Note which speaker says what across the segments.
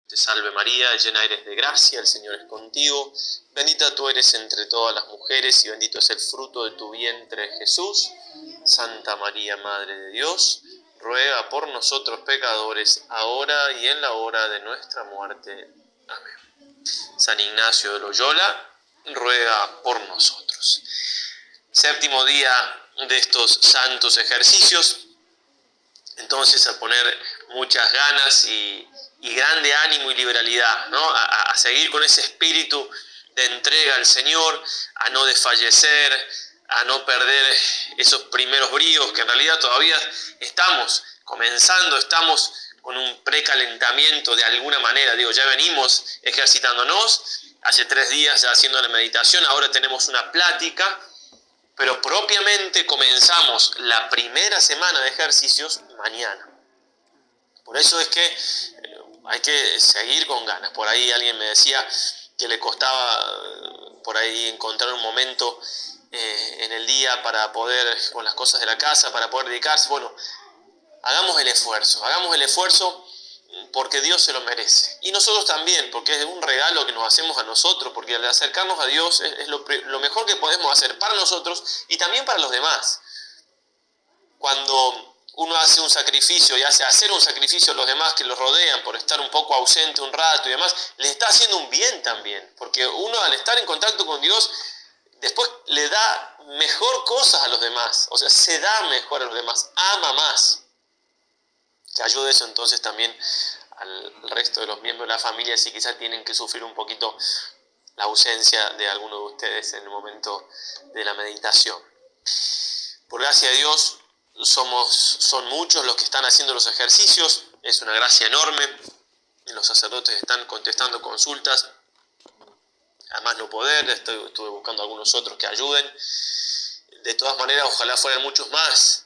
Speaker 1: Te salve María, llena eres de gracia, el Señor es contigo. Bendita tú eres entre todas las mujeres y bendito es el fruto de tu vientre, Jesús. Santa María, Madre de Dios, ruega por nosotros pecadores, ahora y en la hora de nuestra muerte. Amén. San Ignacio de Loyola, ruega por nosotros. Séptimo día de estos santos ejercicios. Entonces, a poner muchas ganas y grande ánimo y liberalidad, ¿no? A seguir con ese espíritu de entrega al Señor, a no desfallecer, a no perder esos primeros bríos que en realidad todavía estamos comenzando, estamos con un precalentamiento de alguna manera. Ya venimos ejercitándonos, hace 3 días ya haciendo la meditación, ahora tenemos una plática, pero propiamente comenzamos la primera semana de ejercicios mañana. Por eso es que hay que seguir con ganas. Por ahí alguien me decía que le costaba por ahí encontrar un momento en el día para poder, con las cosas de la casa, para poder dedicarse. Bueno, hagamos el esfuerzo porque Dios se lo merece. Y nosotros también, porque es un regalo que nos hacemos a nosotros, porque al acercarnos a Dios es lo mejor que podemos hacer para nosotros y también para los demás. Cuando uno hace un sacrificio y hace hacer un sacrificio a los demás que los rodean por estar un poco ausente un rato y demás, les está haciendo un bien también, porque uno al estar en contacto con Dios después le da mejor cosas a los demás, o sea, se da mejor a los demás, ama más. Que ayude eso entonces también al resto de los miembros de la familia si quizás tienen que sufrir un poquito la ausencia de alguno de ustedes en el momento de la meditación. Por gracia de Dios, son muchos los que están haciendo los ejercicios, es una gracia enorme, los sacerdotes están contestando consultas, además no poder, estuve buscando algunos otros que ayuden. De todas maneras, ojalá fueran muchos más.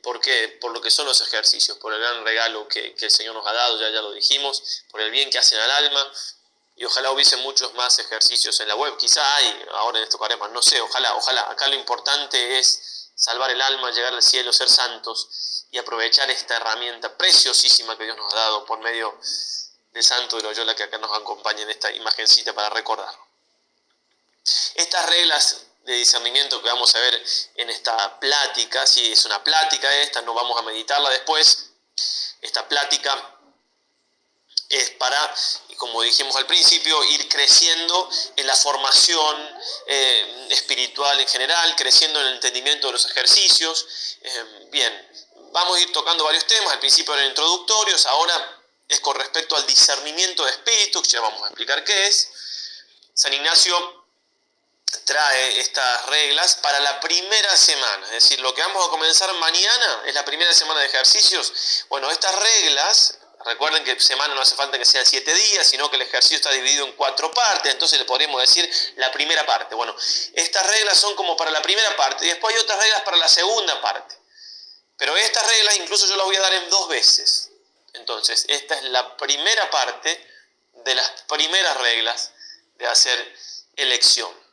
Speaker 1: ¿Por qué? Por lo que son los ejercicios, por el gran regalo que el Señor nos ha dado, ya lo dijimos, por el bien que hacen al alma, y ojalá hubiese muchos más ejercicios en la web. Quizá hay ahora en estos caremas, no sé, ojalá. Acá lo importante es salvar el alma, llegar al cielo, ser santos y aprovechar esta herramienta preciosísima que Dios nos ha dado por medio del Santo de Loyola que acá nos acompaña en esta imagencita para recordarlo. Estas reglas de discernimiento que vamos a ver en esta plática, si es una plática esta, no vamos a meditarla después. Esta plática es para, como dijimos al principio, ir creciendo en la formación espiritual en general, creciendo en el entendimiento de los ejercicios. Bien, vamos a ir tocando varios temas, al principio eran introductorios, ahora es con respecto al discernimiento de espíritus, que ya vamos a explicar qué es. San Ignacio trae estas reglas para la primera semana, es decir, lo que vamos a comenzar mañana es la primera semana de ejercicios. Bueno, estas reglas, recuerden que semana no hace falta que sean 7 días, sino que el ejercicio está dividido en 4 partes, entonces le podríamos decir la primera parte. Bueno, estas reglas son como para la primera parte, y después hay otras reglas para la segunda parte. Pero estas reglas incluso yo las voy a dar en 2 veces. Entonces, esta es la primera parte de las primeras reglas de hacer elección.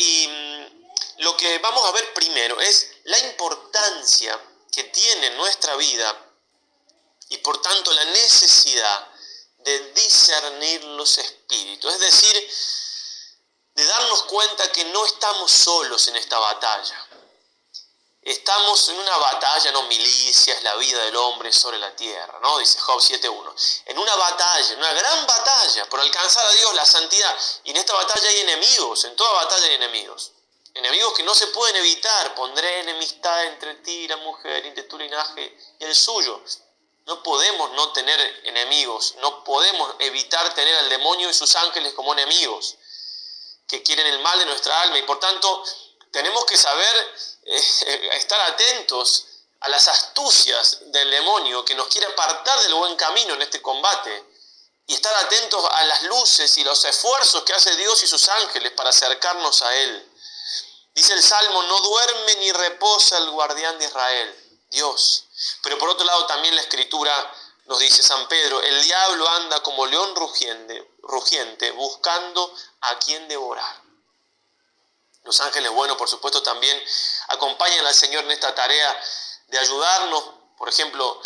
Speaker 1: Y lo que vamos a ver primero es la importancia que tiene en nuestra vida y por tanto la necesidad de discernir los espíritus, es decir, de darnos cuenta que no estamos solos en esta batalla. Estamos en una batalla, no milicia, es la vida del hombre sobre la tierra, ¿no? Dice Job 7.1. En una batalla, una gran batalla, por alcanzar a Dios, la santidad. Y en esta batalla hay enemigos, en toda batalla hay enemigos. Enemigos que no se pueden evitar. Pondré enemistad entre ti y la mujer, entre tu linaje y el suyo. No podemos no tener enemigos, no podemos evitar tener al demonio y sus ángeles como enemigos, que quieren el mal de nuestra alma. Y por tanto, tenemos que saber estar atentos a las astucias del demonio que nos quiere apartar del buen camino en este combate y estar atentos a las luces y los esfuerzos que hace Dios y sus ángeles para acercarnos a Él. Dice el Salmo, no duerme ni reposa el guardián de Israel, Dios. Pero por otro lado también la Escritura nos dice San Pedro, el diablo anda como león rugiente buscando a quien devorar. Los ángeles buenos, por supuesto, también acompañan al Señor en esta tarea de ayudarnos, por ejemplo,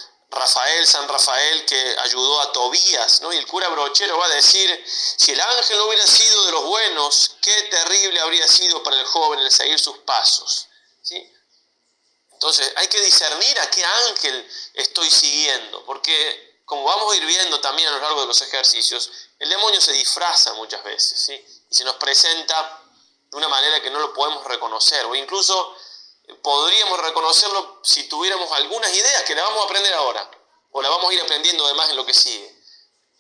Speaker 1: San Rafael, que ayudó a Tobías, ¿no? Y el cura Brochero va a decir: si el ángel no hubiera sido de los buenos, qué terrible habría sido para el joven el seguir sus pasos, ¿sí? Entonces hay que discernir a qué ángel estoy siguiendo, porque como vamos a ir viendo también a lo largo de los ejercicios, el demonio se disfraza muchas veces, ¿sí? Y se nos presenta de una manera que no lo podemos reconocer, o incluso podríamos reconocerlo si tuviéramos algunas ideas que la vamos a aprender ahora, o la vamos a ir aprendiendo además en lo que sigue.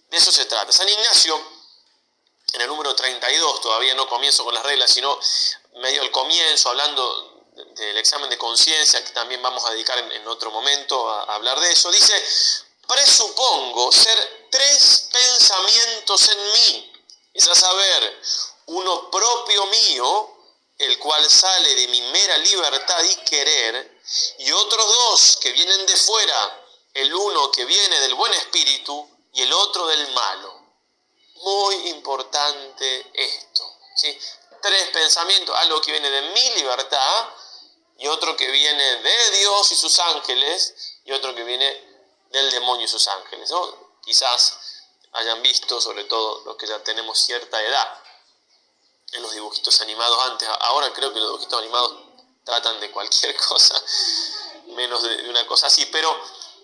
Speaker 1: De eso se trata. San Ignacio, en el número 32, todavía no comienzo con las reglas, sino medio al comienzo, hablando del examen de conciencia, que también vamos a dedicar en otro momento a hablar de eso, dice: presupongo ser 3 pensamientos en mí, es a saber, uno propio mío, el cual sale de mi mera libertad y querer, y otros 2 que vienen de fuera, el uno que viene del buen espíritu y el otro del malo. Muy importante esto, ¿sí? 3 pensamientos, algo que viene de mi libertad, y otro que viene de Dios y sus ángeles, y otro que viene del demonio y sus ángeles, ¿no? Quizás hayan visto, sobre todo los que ya tenemos cierta edad, en los dibujitos animados antes. Ahora creo que los dibujitos animados tratan de cualquier cosa, menos de una cosa así, pero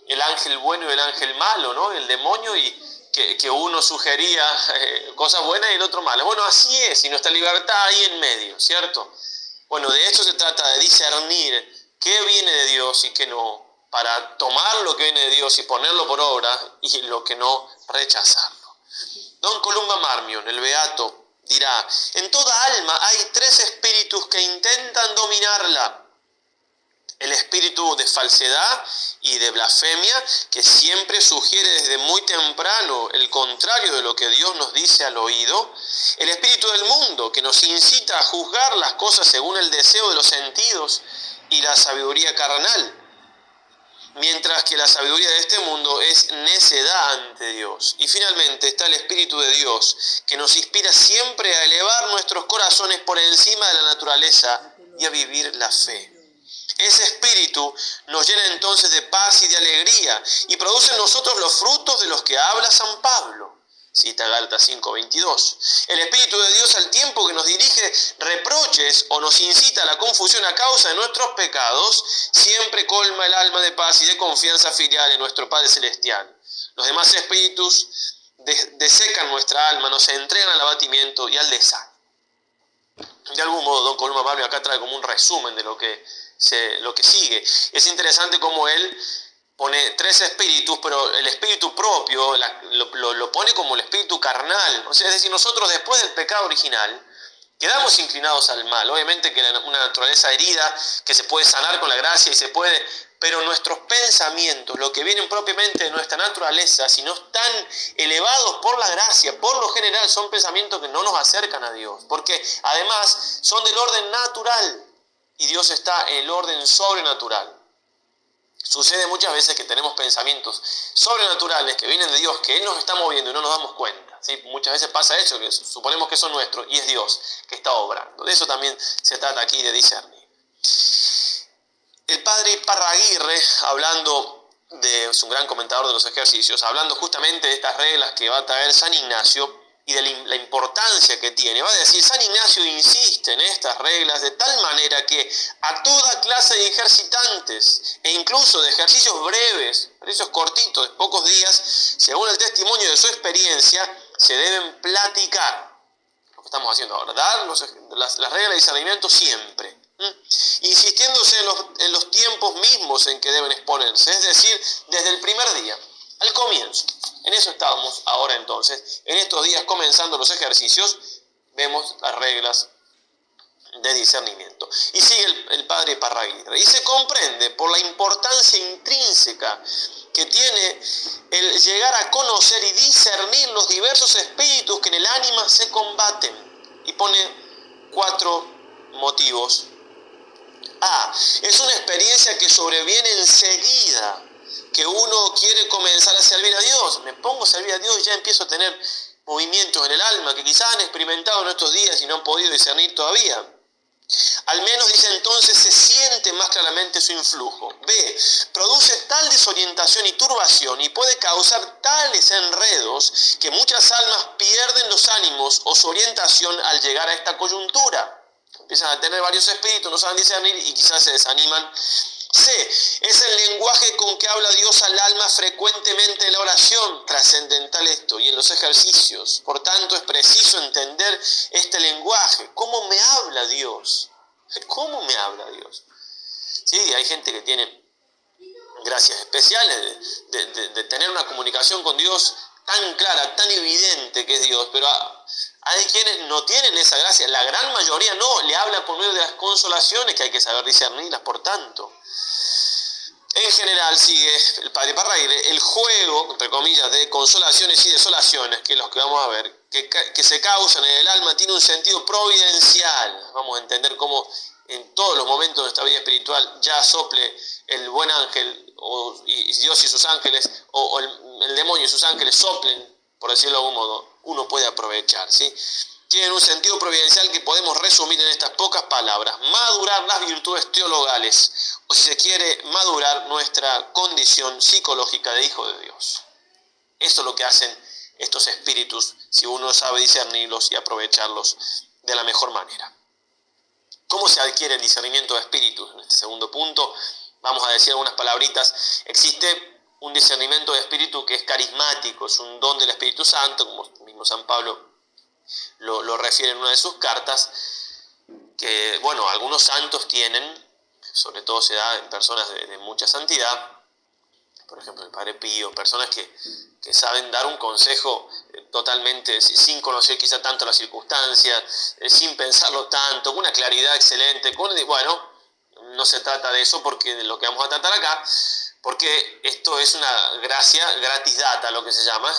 Speaker 1: el ángel bueno y el ángel malo, ¿no? El demonio, y que uno sugería cosas buenas y el otro malas. Bueno, así es, y nuestra libertad ahí en medio, ¿cierto? Bueno, de esto se trata, de discernir qué viene de Dios y qué no, para tomar lo que viene de Dios y ponerlo por obra, y lo que no, rechazarlo. Don Columba Marmion, el beato, dirá: en toda alma hay 3 espíritus que intentan dominarla. El espíritu de falsedad y de blasfemia, que siempre sugiere desde muy temprano el contrario de lo que Dios nos dice al oído. El espíritu del mundo, que nos incita a juzgar las cosas según el deseo de los sentidos y la sabiduría carnal, mientras que la sabiduría de este mundo es necedad ante Dios. Y finalmente está el Espíritu de Dios, que nos inspira siempre a elevar nuestros corazones por encima de la naturaleza y a vivir la fe. Ese espíritu nos llena entonces de paz y de alegría, y produce en nosotros los frutos de los que habla San Pablo. Cita Gálatas 5:22. El Espíritu de Dios, al tiempo que nos dirige reproches o nos incita a la confusión a causa de nuestros pecados, siempre colma el alma de paz y de confianza filial en nuestro Padre Celestial. Los demás espíritus desecan nuestra alma, nos entregan al abatimiento y al desánimo. De algún modo, don Columba Marmion acá trae como un resumen de lo que sigue. Es interesante cómo él pone 3 espíritus, pero el espíritu propio lo pone como el espíritu carnal. O sea, es decir, nosotros después del pecado original quedamos inclinados al mal. Obviamente que una naturaleza herida que se puede sanar con la gracia pero nuestros pensamientos, lo que vienen propiamente de nuestra naturaleza, si no están elevados por la gracia, por lo general son pensamientos que no nos acercan a Dios, porque además son del orden natural y Dios está en el orden sobrenatural. Sucede muchas veces que tenemos pensamientos sobrenaturales que vienen de Dios, que Él nos está moviendo y no nos damos cuenta, ¿sí? Muchas veces pasa eso, que suponemos que son nuestros y es Dios que está obrando. De eso también se trata aquí, de discernir. El padre Parraguirre, es un gran comentador de los ejercicios, hablando justamente de estas reglas que va a traer San Ignacio y de la importancia que tiene, va a decir: San Ignacio insiste en estas reglas de tal manera que a toda clase de ejercitantes, e incluso de ejercicios breves, ejercicios cortitos, de pocos días, según el testimonio de su experiencia, se deben platicar. Lo que estamos haciendo ahora, dar las reglas de discernimiento siempre. Insistiéndose en los tiempos mismos en que deben exponerse, es decir, desde el primer día, al comienzo. En eso estábamos ahora entonces. En estos días, comenzando los ejercicios, vemos las reglas de discernimiento. Y sigue el padre Parraguirre. Y se comprende por la importancia intrínseca que tiene el llegar a conocer y discernir los diversos espíritus que en el ánima se combaten. Y pone 4 motivos. Es una experiencia que sobreviene enseguida que uno quiere comenzar a servir a Dios. Me pongo a servir a Dios y ya empiezo a tener movimientos en el alma que quizás han experimentado en estos días y no han podido discernir todavía. Al menos, dice entonces, se siente más claramente su influjo. B. Produce tal desorientación y turbación y puede causar tales enredos que muchas almas pierden los ánimos o su orientación al llegar a esta coyuntura. Empiezan a tener varios espíritus, no saben discernir y quizás se desaniman. C. Es el lenguaje con que habla Dios al alma frecuentemente en la oración, trascendental esto, y en los ejercicios. Por tanto, es preciso entender este lenguaje. ¿Cómo me habla Dios? ¿Cómo me habla Dios? Sí, hay gente que tiene gracias especiales de tener una comunicación con Dios tan clara, tan evidente que es Dios, pero hay quienes no tienen esa gracia, la gran mayoría no, le hablan por medio de las consolaciones que hay que saber discernirlas, por tanto. En general, sigue el padre Parraire, el juego, entre comillas, de consolaciones y desolaciones, que es lo que vamos a ver, que se causan en el alma, tiene un sentido providencial. Vamos a entender cómo en todos los momentos de nuestra vida espiritual ya sople el buen ángel, y Dios y sus ángeles, o el demonio y sus ángeles soplen, por decirlo de algún modo, uno puede aprovechar, ¿sí? Tienen un sentido providencial que podemos resumir en estas pocas palabras: madurar las virtudes teologales, o si se quiere, madurar nuestra condición psicológica de hijo de Dios. Eso es lo que hacen estos espíritus, si uno sabe discernirlos y aprovecharlos de la mejor manera. ¿Cómo se adquiere el discernimiento de espíritus? En este segundo punto vamos a decir algunas palabritas. Existe un discernimiento de espíritu que es carismático, es un don del Espíritu Santo, como mismo San Pablo lo refiere en una de sus cartas, que, bueno, algunos santos tienen, sobre todo se da en personas de mucha santidad, por ejemplo el Padre Pío, personas que saben dar un consejo totalmente sin conocer quizá tanto las circunstancias, sin pensarlo tanto, con una claridad excelente, bueno, no se trata de eso porque de lo que vamos a tratar acá, porque esto es una gracia gratis data, lo que se llama,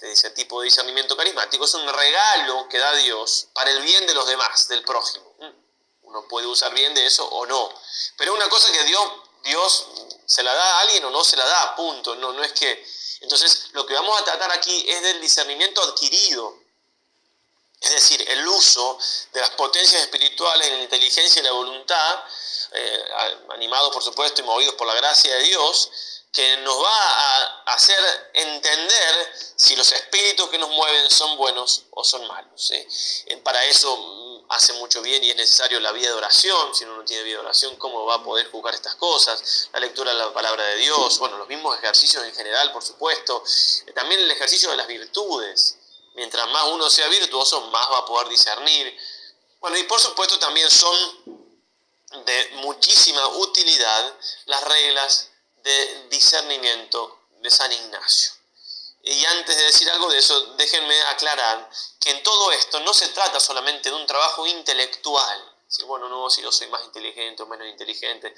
Speaker 1: ese tipo de discernimiento carismático, es un regalo que da Dios para el bien de los demás, del prójimo. Uno puede usar bien de eso o no, pero es una cosa que Dios se la da a alguien o no se la da, punto. No es que... Entonces, lo que vamos a tratar aquí es del discernimiento adquirido, es decir, el uso de las potencias espirituales, de la inteligencia y la voluntad, animados por supuesto y movidos por la gracia de Dios, que nos va a hacer entender si los espíritus que nos mueven son buenos o son malos, ¿sí? Para eso hace mucho bien y es necesario la vida de oración. Si uno no tiene vida de oración, ¿cómo va a poder juzgar estas cosas? La lectura de la palabra de Dios, bueno, los mismos ejercicios en general, por supuesto, también el ejercicio de las virtudes. Mientras más uno sea virtuoso, más va a poder discernir. Bueno, y por supuesto también son de muchísima utilidad las reglas de discernimiento de San Ignacio. Y antes de decir algo de eso, déjenme aclarar que en todo esto no se trata solamente de un trabajo intelectual. Si, bueno, no, si yo soy más inteligente o menos inteligente.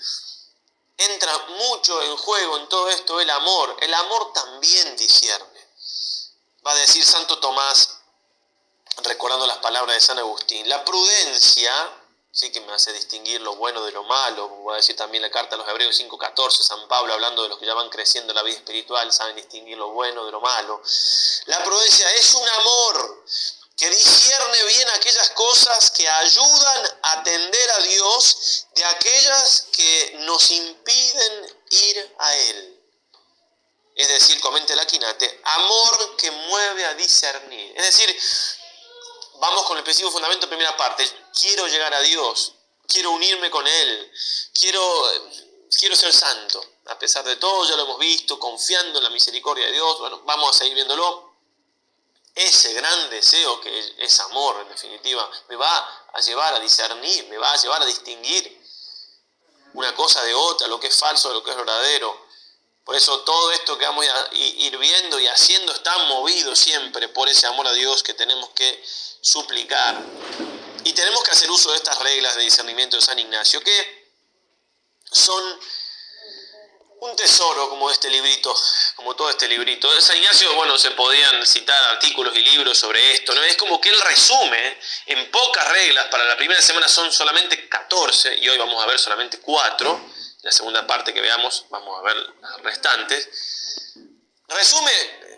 Speaker 1: Entra mucho en juego en todo esto el amor. El amor también discierne. Va a decir Santo Tomás, recordando las palabras de San Agustín, la prudencia, sí, que me hace distinguir lo bueno de lo malo. Voy a decir también la carta a los Hebreos 5:14, San Pablo hablando de los que ya van creciendo en la vida espiritual, saben distinguir lo bueno de lo malo. La prudencia es un amor que discierne bien aquellas cosas que ayudan a atender a Dios de aquellas que nos impiden ir a Él. Es decir, comenta el Aquinate, amor que mueve a discernir. Es decir, vamos con el principio fundamento, primera parte. Quiero llegar a Dios, quiero unirme con Él, quiero ser santo. A pesar de todo, ya lo hemos visto, confiando en la misericordia de Dios. Bueno, vamos a seguir viéndolo. Ese gran deseo que es amor, en definitiva, me va a llevar a discernir, me va a llevar a distinguir una cosa de otra, lo que es falso de lo que es verdadero. Por eso todo esto que vamos a ir viendo y haciendo está movido siempre por ese amor a Dios que tenemos que suplicar. Y tenemos que hacer uso de estas reglas de discernimiento de San Ignacio, que son un tesoro como este librito, como todo este librito. De San Ignacio, bueno, se podían citar artículos y libros sobre esto, ¿no? Es como que él resume en pocas reglas. Para la primera semana son solamente 14 y hoy vamos a ver solamente 4. La segunda parte que veamos, vamos a ver las restantes. Resume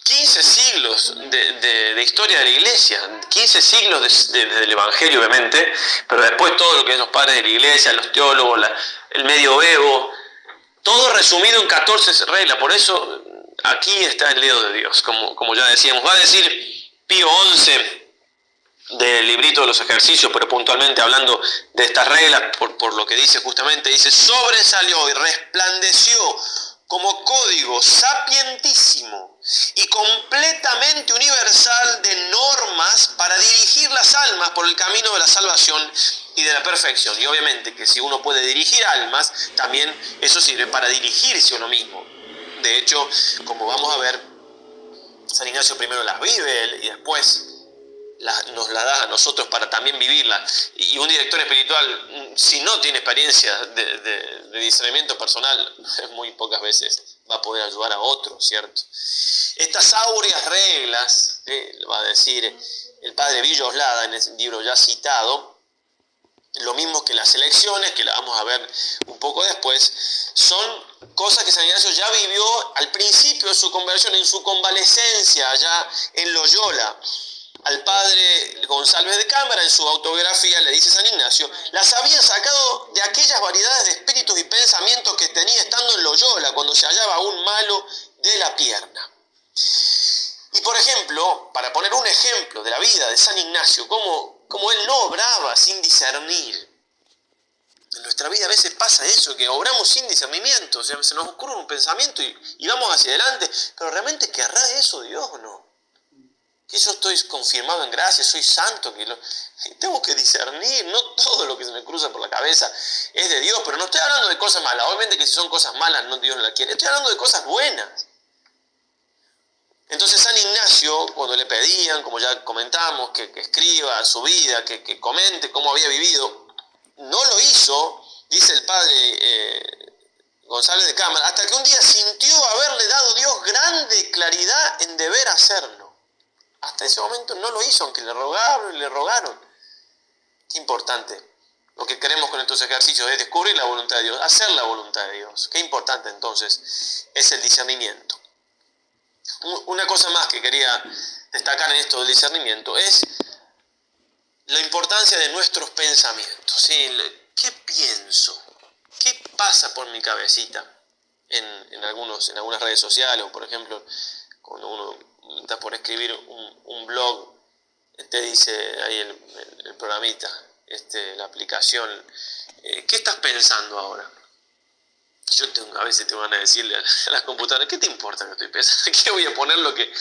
Speaker 1: 15 siglos de historia de la iglesia, 15 siglos del evangelio obviamente, pero después todo lo que es los padres de la iglesia, los teólogos, el medioevo, todo resumido en 14 reglas. Por eso aquí está el dedo de Dios, como ya decíamos. Va a decir Pío XI del librito de los ejercicios, pero puntualmente hablando de estas reglas, por lo que dice justamente, dice: sobresalió y resplandeció como código sapientísimo y completamente universal de normas para dirigir las almas por el camino de la salvación y de la perfección. Y obviamente que si uno puede dirigir almas, también eso sirve para dirigirse uno mismo. De hecho, como vamos a ver, San Ignacio primero las vive y después nos la da a nosotros para también vivirla. Y un director espiritual, si no tiene experiencia de discernimiento personal, muy pocas veces va a poder ayudar a otros, ¿cierto? Estas áureas reglas, va a decir el padre Villa Oslada en el libro ya citado, lo mismo que las elecciones, que la vamos a ver un poco después, son cosas que San Ignacio ya vivió al principio de su conversión, en su convalecencia allá en Loyola. Al padre González de Cámara, en su autobiografía, le dice San Ignacio, las había sacado de aquellas variedades de espíritus y pensamientos que tenía estando en Loyola, cuando se hallaba aún malo de la pierna. Y por ejemplo, para poner un ejemplo de la vida de San Ignacio, como él no obraba sin discernir. En nuestra vida a veces pasa eso, que obramos sin discernimiento, o sea, se nos ocurre un pensamiento y vamos hacia adelante, pero ¿realmente querrá eso Dios o no? Que yo estoy confirmado en gracia, soy santo, tengo que discernir, no todo lo que se me cruza por la cabeza es de Dios, pero no estoy hablando de cosas malas. Obviamente que si son cosas malas, Dios no las quiere. Estoy hablando de cosas buenas. Entonces San Ignacio, cuando le pedían, como ya comentamos, que escriba su vida, que comente cómo había vivido, no lo hizo, dice el padre González de Cámara, hasta que un día sintió haberle dado Dios grande claridad en deber hacerlo. Hasta ese momento no lo hizo, aunque le rogaron y le rogaron. Qué importante. Lo que queremos con estos ejercicios es descubrir la voluntad de Dios, hacer la voluntad de Dios. Qué importante entonces es el discernimiento. Una cosa más que quería destacar en esto del discernimiento es la importancia de nuestros pensamientos. ¿Sí? ¿Qué pienso? ¿Qué pasa por mi cabecita? En algunas redes sociales, o por ejemplo, cuando uno está por escribir un blog, te dice ahí el programita, la aplicación, ¿qué estás pensando ahora? Yo a veces tengo ganas de decirle a la computadora, ¿qué te importa que estoy pensando? ¿Qué voy a poner lo que...?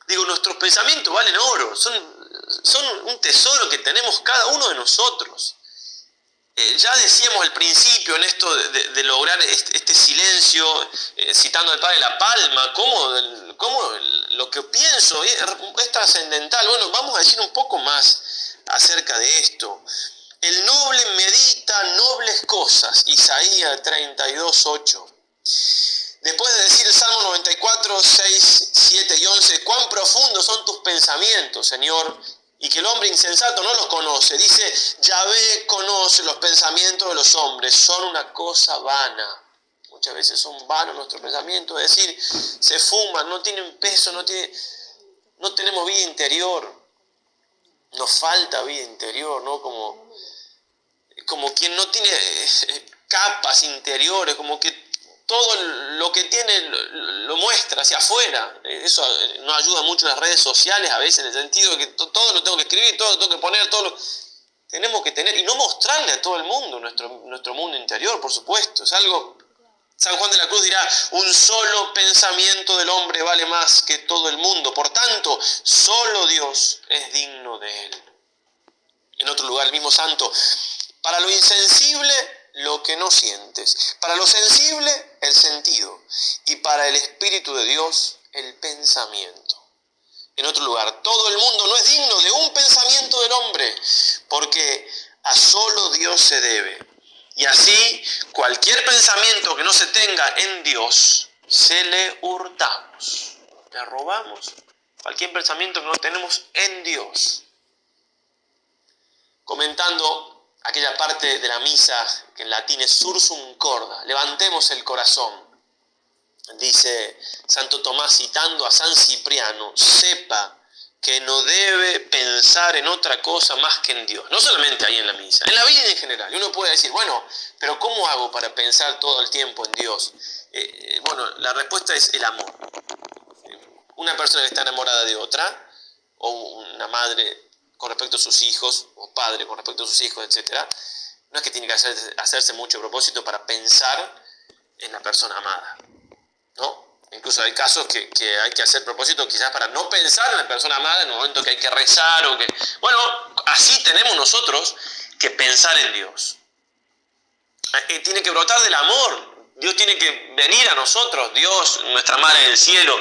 Speaker 1: Digo, nuestros pensamientos valen oro, son un tesoro que tenemos cada uno de nosotros. Ya decíamos al principio en esto de lograr este silencio, citando al padre La Palma, cómo lo que pienso es trascendental. Bueno, vamos a decir un poco más acerca de esto. El noble medita nobles cosas, Isaías 32:8. Después de decir el Salmo 94, 6, 7 y 11, cuán profundos son tus pensamientos, Señor, y que el hombre insensato no los conoce. Dice, Yahvé conoce los pensamientos de los hombres, son una cosa vana. Muchas veces son vanos nuestros pensamientos, es decir, se fuman, no tienen peso, no tenemos vida interior. Nos falta vida interior, ¿no? Como quien no tiene capas interiores, como que todo lo que tiene lo muestra hacia afuera. Eso nos ayuda mucho en las redes sociales a veces, en el sentido de que todo lo tengo que escribir, todo lo tengo que poner, tenemos que tener, y no mostrarle a todo el mundo nuestro mundo interior, por supuesto. Es algo, San Juan de la Cruz dirá, un solo pensamiento del hombre vale más que todo el mundo, por tanto, solo Dios es digno de él. En otro lugar, el mismo santo, para lo insensible, lo que no sientes. Para lo sensible, el sentido. Y para el Espíritu de Dios, el pensamiento. En otro lugar, todo el mundo no es digno de un pensamiento del hombre, porque a solo Dios se debe. Y así, cualquier pensamiento que no se tenga en Dios, se le hurtamos. Le robamos. Cualquier pensamiento que no tenemos en Dios. Comentando aquella parte de la misa que en latín es sursum corda, levantemos el corazón. Dice Santo Tomás citando a San Cipriano, sepa que no debe pensar en otra cosa más que en Dios. No solamente ahí en la misa, en la vida en general. Y uno puede decir, bueno, pero ¿cómo hago para pensar todo el tiempo en Dios? Bueno, la respuesta es el amor. Una persona que está enamorada de otra, o una madre con respecto a sus hijos, o padre con respecto a sus hijos, etc., no es que tiene que hacerse mucho propósito para pensar en la persona amada, ¿no? Incluso hay casos que hay que hacer propósito quizás para no pensar en la persona amada en el momento que hay que rezar o que... Bueno, así tenemos nosotros que pensar en Dios. Tiene que brotar del amor. Dios tiene que venir a nosotros, Dios, nuestra Madre del Cielo,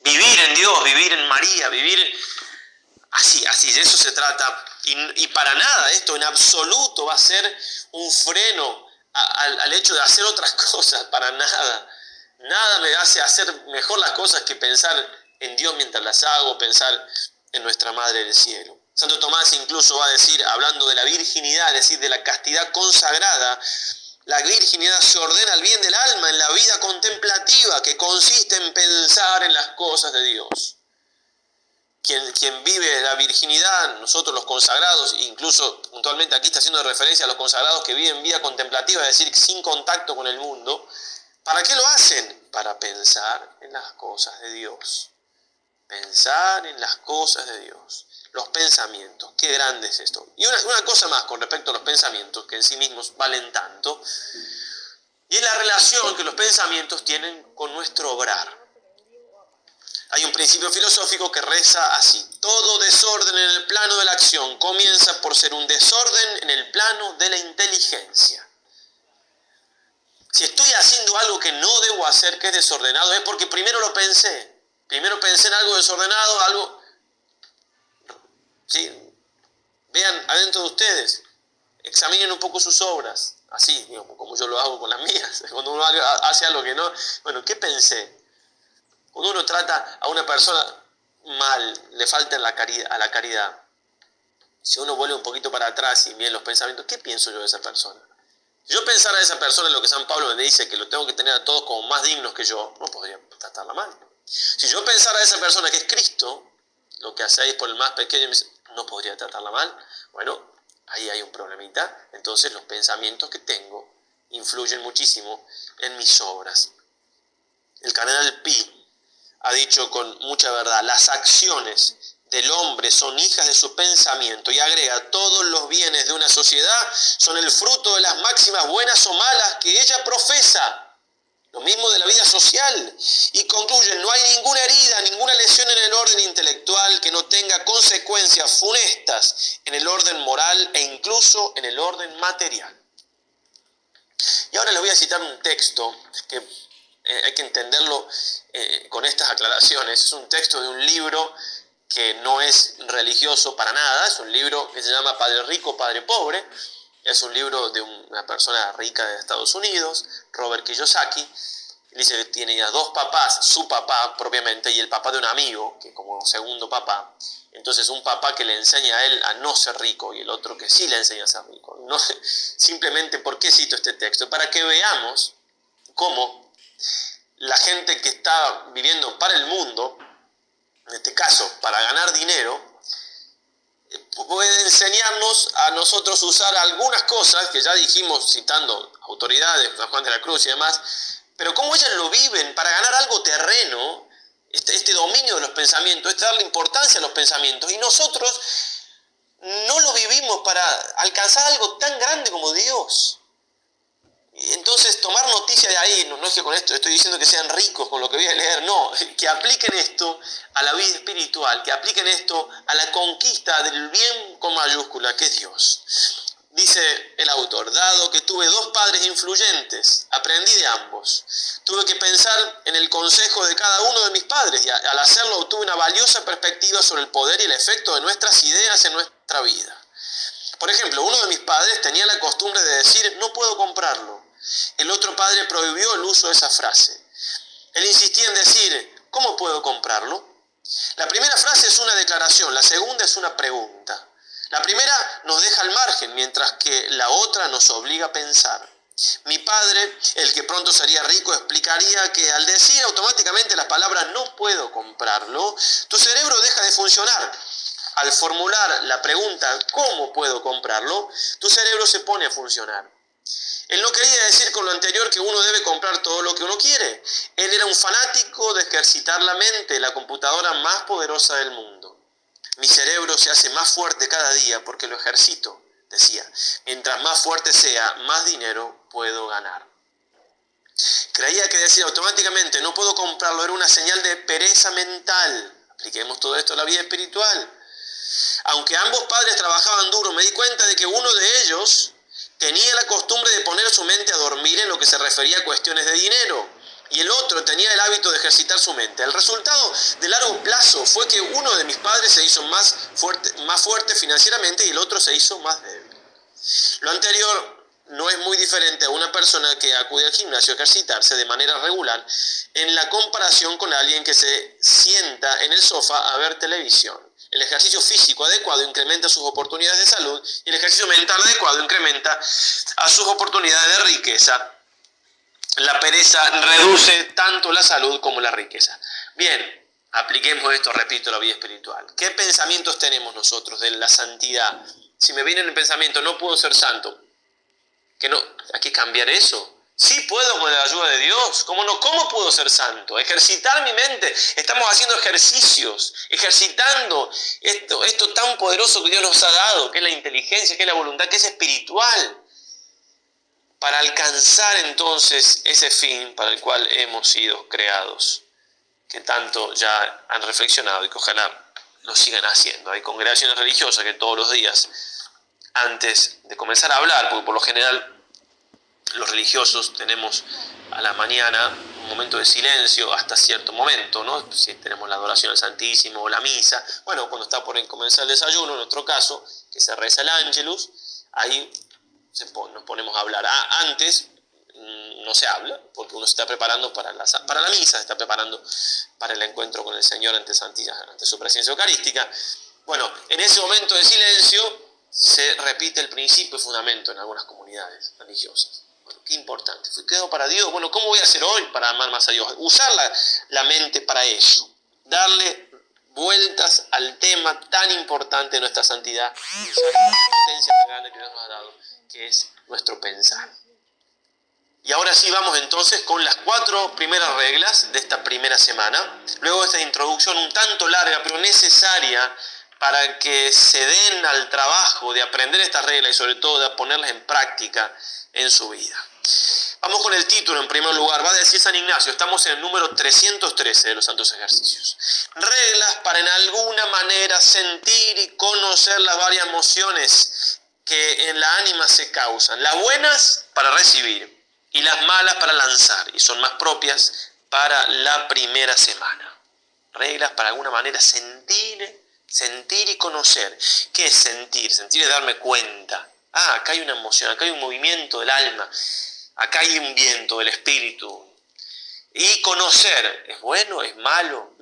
Speaker 1: vivir en Dios, vivir en María, vivir así, de eso se trata. Y para nada esto en absoluto va a ser un freno al hecho de hacer otras cosas, para nada. Nada me hace hacer mejor las cosas que pensar en Dios mientras las hago, pensar en nuestra Madre del Cielo. Santo Tomás incluso va a decir, hablando de la virginidad, es decir, de la castidad consagrada, la virginidad se ordena al bien del alma en la vida contemplativa, que consiste en pensar en las cosas de Dios. Quien vive la virginidad, nosotros los consagrados, incluso puntualmente aquí está haciendo referencia a los consagrados que viven vida contemplativa, es decir, sin contacto con el mundo. ¿Para qué lo hacen? Para pensar en las cosas de Dios. Pensar en las cosas de Dios. Los pensamientos, qué grande es esto. Y una cosa más con respecto a los pensamientos, que en sí mismos valen tanto, y es la relación que los pensamientos tienen con nuestro obrar. Hay un principio filosófico que reza así: todo desorden en el plano de la acción comienza por ser un desorden en el plano de la inteligencia. Si estoy haciendo algo que no debo hacer, que es desordenado, es porque primero lo pensé. Primero pensé en algo desordenado, algo... ¿Sí? Vean adentro de ustedes, examinen un poco sus obras, así, digamos, como yo lo hago con las mías. Cuando uno hace algo que no... Bueno, ¿qué pensé? Cuando uno trata a una persona mal, le falta a la caridad. Si uno vuelve un poquito para atrás y mira los pensamientos, ¿qué pienso yo de esa persona? Si yo pensara de esa persona en lo que San Pablo me dice, que lo tengo que tener a todos como más dignos que yo, no podría tratarla mal. Si yo pensara de esa persona que es Cristo, lo que hacéis por el más pequeño, no podría tratarla mal. Bueno, ahí hay un problemita. Entonces los pensamientos que tengo influyen muchísimo en mis obras. El cardenal Pi ha dicho con mucha verdad, las acciones del hombre son hijas de su pensamiento, y agrega, todos los bienes de una sociedad son el fruto de las máximas buenas o malas que ella profesa. Lo mismo de la vida social. Y concluye, no hay ninguna herida, ninguna lesión en el orden intelectual que no tenga consecuencias funestas en el orden moral e incluso en el orden material. Y ahora les voy a citar un texto que hay que entenderlo con estas aclaraciones. Es un texto de un libro que no es religioso para nada, es un libro que se llama Padre Rico, Padre Pobre. Es un libro de una persona rica de Estados Unidos, Robert Kiyosaki. Él dice que tiene ya dos papás, su papá propiamente y el papá de un amigo, que como segundo papá. Entonces un papá que le enseña a él a no ser rico y el otro que sí le enseña a ser rico. No, simplemente, ¿por qué cito este texto? Para que veamos cómo la gente que está viviendo para el mundo, en este caso para ganar dinero, puede enseñarnos a nosotros usar algunas cosas que ya dijimos citando autoridades, San Juan de la Cruz y demás, pero cómo ellas lo viven para ganar algo terreno, este dominio de los pensamientos, darle importancia a los pensamientos, y nosotros no lo vivimos para alcanzar algo tan grande como Dios. Entonces, tomar noticia de ahí, no es que con esto estoy diciendo que sean ricos con lo que voy a leer, no, que apliquen esto a la vida espiritual, que apliquen esto a la conquista del bien con mayúscula, que es Dios. Dice el autor, dado que tuve dos padres influyentes, aprendí de ambos. Tuve que pensar en el consejo de cada uno de mis padres y al hacerlo obtuve una valiosa perspectiva sobre el poder y el efecto de nuestras ideas en nuestra vida. Por ejemplo, uno de mis padres tenía la costumbre de decir, no puedo comprarlo. El otro padre prohibió el uso de esa frase. Él insistía en decir, ¿cómo puedo comprarlo? La primera frase es una declaración, la segunda es una pregunta. La primera nos deja al margen, mientras que la otra nos obliga a pensar. Mi padre, el que pronto sería rico, explicaría que al decir automáticamente las palabras no puedo comprarlo, tu cerebro deja de funcionar. Al formular la pregunta ¿cómo puedo comprarlo?, tu cerebro se pone a funcionar. Él no quería decir con lo anterior que uno debe comprar todo lo que uno quiere. Él era un fanático de ejercitar la mente, la computadora más poderosa del mundo. Mi cerebro se hace más fuerte cada día porque lo ejercito, decía. Mientras más fuerte sea, más dinero puedo ganar. Creía que decir automáticamente no puedo comprarlo era una señal de pereza mental. Apliquemos todo esto a la vida espiritual. Aunque ambos padres trabajaban duro, me di cuenta de que uno de ellos tenía la costumbre de poner su mente a dormir en lo que se refería a cuestiones de dinero, y el otro tenía el hábito de ejercitar su mente. El resultado de largo plazo fue que uno de mis padres se hizo más fuerte financieramente y el otro se hizo más débil. Lo anterior no es muy diferente a una persona que acude al gimnasio a ejercitarse de manera regular en la comparación con alguien que se sienta en el sofá a ver televisión. El ejercicio físico adecuado incrementa sus oportunidades de salud y el ejercicio mental adecuado incrementa a sus oportunidades de riqueza. La pereza reduce tanto la salud como la riqueza. Bien, apliquemos esto, repito, a la vida espiritual. ¿Qué pensamientos tenemos nosotros de la santidad? Si me viene en el pensamiento, no puedo ser santo, hay que cambiar eso. Sí puedo con la ayuda de Dios. ¿Cómo no? ¿Cómo puedo ser santo? Ejercitar mi mente. Estamos haciendo ejercicios, ejercitando esto tan poderoso que Dios nos ha dado, que es la inteligencia, que es la voluntad, que es espiritual, para alcanzar entonces ese fin para el cual hemos sido creados, que tanto ya han reflexionado y que ojalá lo sigan haciendo. Hay congregaciones religiosas que todos los días, antes de comenzar a hablar, porque por lo general los religiosos tenemos a la mañana un momento de silencio hasta cierto momento, ¿no? Si tenemos la adoración al Santísimo o la misa, bueno, cuando está por comenzar el desayuno, en nuestro caso, que se reza el Ángelus, ahí nos ponemos a hablar. Antes no se habla, porque uno se está preparando para la misa, se está preparando para el encuentro con el Señor ante su presencia eucarística. Bueno, en ese momento de silencio se repite el principio y fundamento en algunas comunidades religiosas. Bueno, qué importante. Fui creado para Dios. Bueno, ¿cómo voy a hacer hoy para amar más a Dios? Usar la mente para eso. Darle vueltas al tema tan importante de nuestra santidad. Usar la potencia tan grande que Dios nos ha dado, que es nuestro pensar. Y ahora sí vamos entonces con las 4 primeras reglas de esta primera semana. Luego de esta introducción un tanto larga, pero necesaria, para que se den al trabajo de aprender estas reglas y sobre todo de ponerlas en práctica en su vida. Vamos con el título en primer lugar. Va a decir San Ignacio, estamos en el número 313 de los Santos Ejercicios. Reglas para en alguna manera sentir y conocer las varias emociones que en la ánima se causan. Las buenas para recibir y las malas para lanzar, y son más propias para la primera semana. Reglas para de alguna manera sentir y conocer. ¿Qué es sentir? Sentir es darme cuenta. Acá hay una emoción, acá hay un movimiento del alma, acá hay un viento del espíritu. Y conocer, ¿es bueno? ¿Es malo?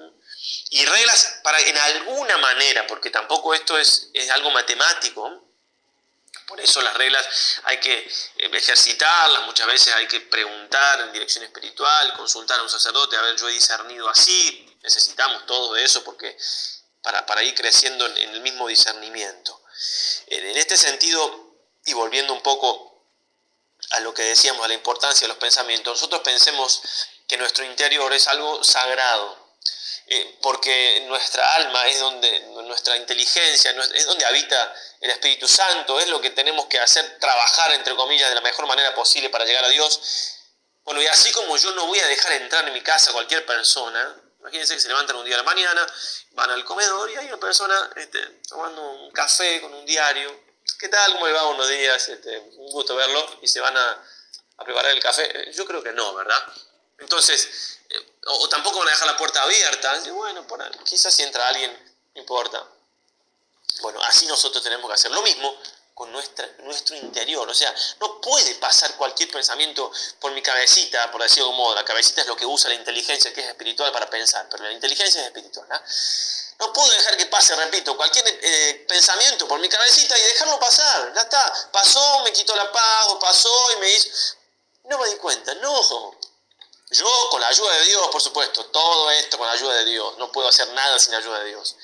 Speaker 1: Y reglas para en alguna manera, porque tampoco esto es algo matemático. Por eso las reglas hay que ejercitarlas, muchas veces hay que preguntar en dirección espiritual, consultar a un sacerdote, a ver, yo he discernido así. Necesitamos todo eso porque para ir creciendo en el mismo discernimiento. En este sentido, y volviendo un poco a lo que decíamos, a la importancia de los pensamientos, nosotros pensemos que nuestro interior es algo sagrado, porque nuestra alma es donde, nuestra inteligencia, es donde habita el Espíritu Santo, es lo que tenemos que hacer trabajar, entre comillas, de la mejor manera posible para llegar a Dios. Bueno, y así como yo no voy a dejar entrar en mi casa a cualquier persona, imagínense que se levantan un día a la mañana, van al comedor y hay una persona tomando un café con un diario. ¿Qué tal? ¿Cómo le va? Buenos días, un gusto verlo. Y se van a preparar el café. Yo creo que no, ¿verdad? Entonces, o tampoco van a dejar la puerta abierta. Y bueno, quizás si entra alguien, no importa. Bueno, así nosotros tenemos que hacer lo mismo con nuestro interior. O sea, no puede pasar cualquier pensamiento por mi cabecita, por decirlo de algún modo. La cabecita es lo que usa la inteligencia, que es espiritual, para pensar, pero la inteligencia es espiritual, ¿no? No puedo dejar que pase, repito, cualquier pensamiento por mi cabecita y dejarlo pasar. Ya está, pasó, me quitó la paz, o pasó y me hizo... No me di cuenta, no. Yo, con la ayuda de Dios, por supuesto, todo esto con la ayuda de Dios, no puedo hacer nada sin la ayuda de Dios.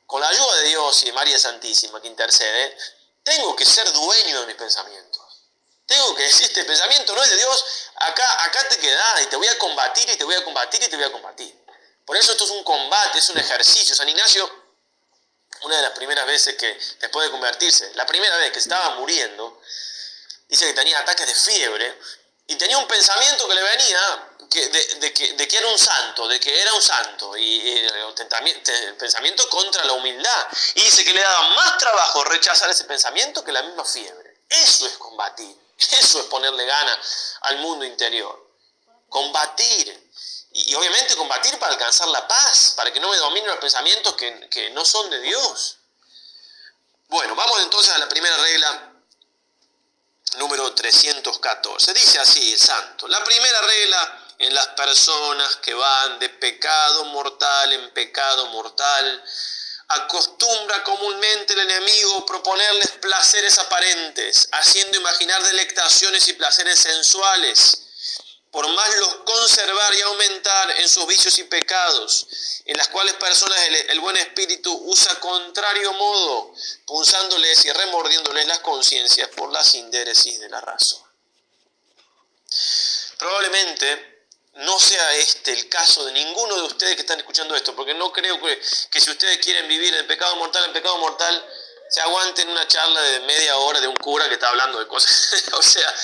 Speaker 1: Con la ayuda de Dios y de María Santísima que intercede, tengo que ser dueño de mis pensamientos. Tengo que decir, este pensamiento no es de Dios, acá te quedás y te voy a combatir y te voy a combatir y te voy a combatir. Por eso esto es un combate, es un ejercicio. San Ignacio, una de las primeras veces que, después de convertirse, la primera vez que estaba muriendo, dice que tenía ataques de fiebre y tenía un pensamiento que le venía de que era un santo, de que era un santo, y el pensamiento contra la humildad. Y dice que le daba más trabajo rechazar ese pensamiento que la misma fiebre. Eso es combatir, eso es ponerle gana al mundo interior. Combatir. Y obviamente combatir para alcanzar la paz, para que no me dominen los pensamientos que no son de Dios. Bueno, vamos entonces a la primera regla, número 314. Dice así el santo: la primera regla en las personas que van de pecado mortal en pecado mortal, acostumbra comúnmente el enemigo proponerles placeres aparentes, haciendo imaginar delectaciones y placeres sensuales, por más los conservar y aumentar en sus vicios y pecados, en las cuales personas el buen espíritu usa contrario modo, punzándoles y remordiéndoles las conciencias por la sindéresis de la razón. Probablemente no sea este el caso de ninguno de ustedes que están escuchando esto, porque no creo que si ustedes quieren vivir en pecado mortal, se aguanten una charla de media hora de un cura que está hablando de cosas. O sea,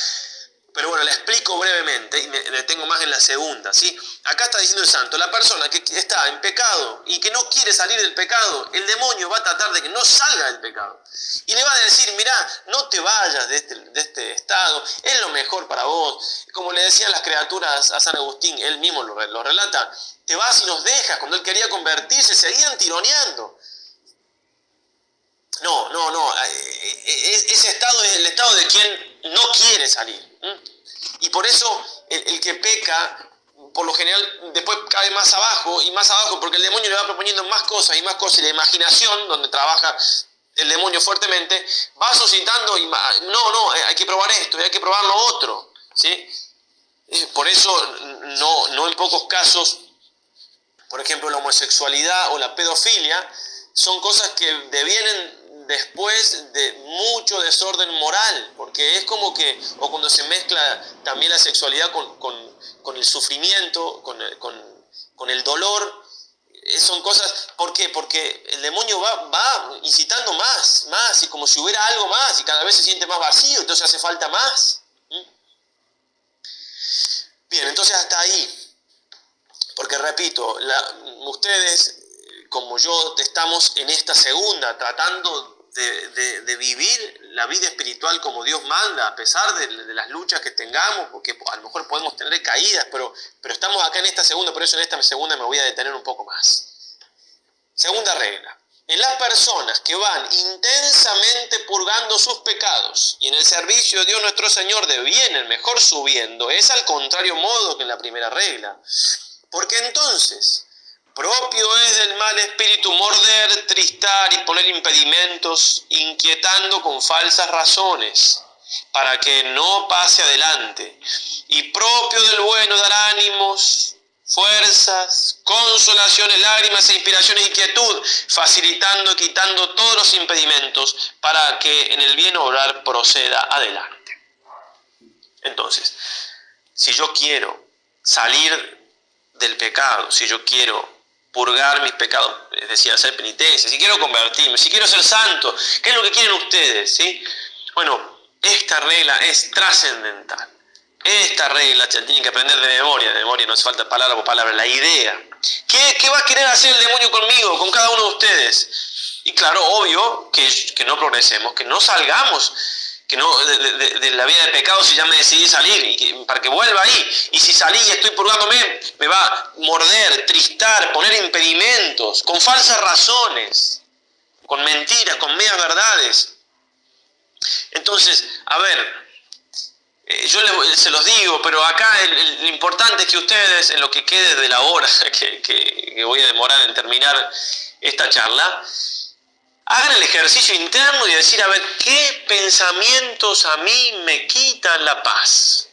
Speaker 1: pero bueno, la explico brevemente y me detengo más en la segunda, ¿sí? Acá está diciendo el santo: la persona que está en pecado y que no quiere salir del pecado, el demonio va a tratar de que no salga del pecado. Y le va a decir: mirá, no te vayas de este estado, es lo mejor para vos. Como le decían las criaturas a San Agustín, él mismo lo relata: te vas y nos dejas. Cuando él quería convertirse, seguían tironeando. No, ese estado es el estado de quien no quiere salir. Y por eso el que peca, por lo general, después cae más abajo y más abajo, porque el demonio le va proponiendo más cosas y más cosas, y la imaginación, donde trabaja el demonio fuertemente, va suscitando, hay que probar esto, hay que probar lo otro, ¿sí? Por eso, no en pocos casos, por ejemplo, la homosexualidad o la pedofilia, son cosas que devienen después de mucho desorden moral, porque es como que, o cuando se mezcla también la sexualidad con el sufrimiento, con el dolor, son cosas. ¿Por qué? Porque el demonio va incitando más, y como si hubiera algo más, y cada vez se siente más vacío, entonces hace falta más. Bien, entonces hasta ahí, porque repito, ustedes, como yo, estamos en esta segunda, tratando de vivir la vida espiritual como Dios manda, a pesar de las luchas que tengamos, porque a lo mejor podemos tener caídas, pero estamos acá en esta segunda, por eso en esta segunda me voy a detener un poco más. Segunda regla: en las personas que van intensamente purgando sus pecados y en el servicio de Dios nuestro Señor devienen mejor subiendo, es al contrario modo que en la primera regla. Porque entonces propio es del mal espíritu morder, tristar y poner impedimentos, inquietando con falsas razones, para que no pase adelante. Y propio del bueno dar ánimos, fuerzas, consolaciones, lágrimas e inspiraciones y quietud, facilitando y quitando todos los impedimentos, para que en el bien obrar proceda adelante. Entonces, si yo quiero salir del pecado, si yo quiero purgar mis pecados, es decir, hacer penitencia, si quiero convertirme, si quiero ser santo, ¿qué es lo que quieren ustedes? ¿Sí? Bueno, esta regla es trascendental. Esta regla se tienen que aprender de memoria no hace falta palabra por palabra, la idea. ¿Qué va a querer hacer el demonio conmigo, con cada uno de ustedes? Y claro, obvio que no progresemos, que no salgamos, que no de la vida de pecado si ya me decidí salir, para que vuelva ahí. Y si salí y estoy purgándome, me va a morder, tristar, poner impedimentos, con falsas razones, con mentiras, con medias verdades. Entonces, a ver, yo se los digo, pero acá lo importante es que ustedes, en lo que quede de la hora que voy a demorar en terminar esta charla, hagan el ejercicio interno y decir: a ver, ¿qué pensamientos a mí me quitan la paz?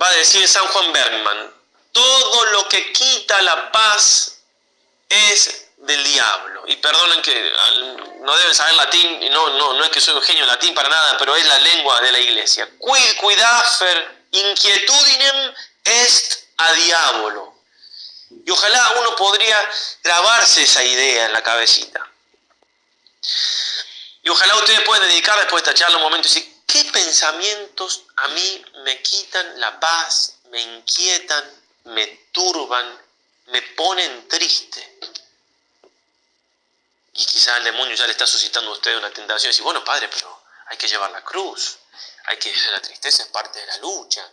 Speaker 1: Va a decir San Juan Bergman, todo lo que quita la paz es del diablo. Y perdonen que no deben saber latín, y no es que soy un genio en latín para nada, pero es la lengua de la iglesia. Quid cuidafer inquietudinem est a diabolo. Y ojalá uno podría grabarse esa idea en la cabecita. Y ojalá ustedes puedan dedicar después de esta charla un momento y decir, ¿qué pensamientos a mí me quitan la paz, me inquietan, me turban, me ponen triste? Y quizás el demonio ya le está suscitando a usted una tentación y dice, bueno, padre, pero hay que llevar la cruz, la tristeza es parte de la lucha.